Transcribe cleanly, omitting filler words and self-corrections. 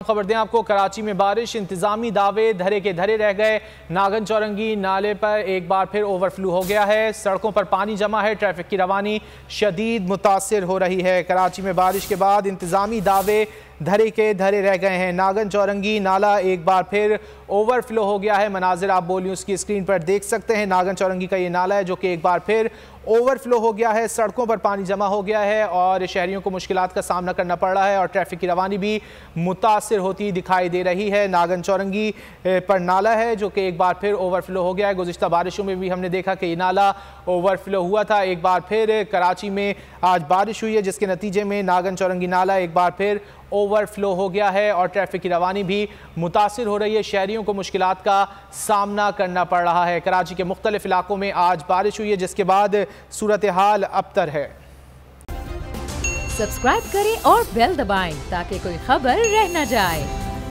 खबर दें आपको, कराची में बारिश, इंतजामी दावे धरे के धरे रह गए। नागन चौरंगी नाले पर एक बार फिर ओवरफ्लो हो गया है। सड़कों पर पानी जमा है, ट्रैफिक की रवानी शदीद मुतासिर हो रही है। कराची में बारिश के बाद इंतजामी दावे धरे के धरे रह गए हैं। नागन चौरंगी नाला एक बार फिर ओवरफ्लो हो गया है। मनाजिर आप बोल न्यूज़ की स्क्रीन पर देख सकते हैं। नागन चौरंगी का ये नाला है जो कि एक बार फिर ओवरफ्लो हो गया है। सड़कों पर पानी जमा हो गया है और शहरियों को मुश्किलात का सामना करना पड़ रहा है और ट्रैफिक की रवानी भी मुतासिर होती दिखाई दे रही है। नागन चौरंगी पर नाला है जो कि एक बार फिर ओवरफ्लो हो गया है। गुज़िश्ता बारिशों में भी हमने देखा कि ये नाला ओवरफ्लो हुआ था। एक बार फिर कराची में आज बारिश हुई है जिसके नतीजे में नागन चौरंगी नाला एक बार फिर ओवरफ्लो हो गया है और ट्रैफिक की रवानी भी मुतासिर हो रही है। शहरियों को मुश्किलात का सामना करना पड़ रहा है। कराची के मुख्तलिफ इलाकों में आज बारिश हुई है जिसके बाद सूरत हाल अबतर है। सब्सक्राइब करें और बेल दबाएं ताकि कोई खबर रह न जाए।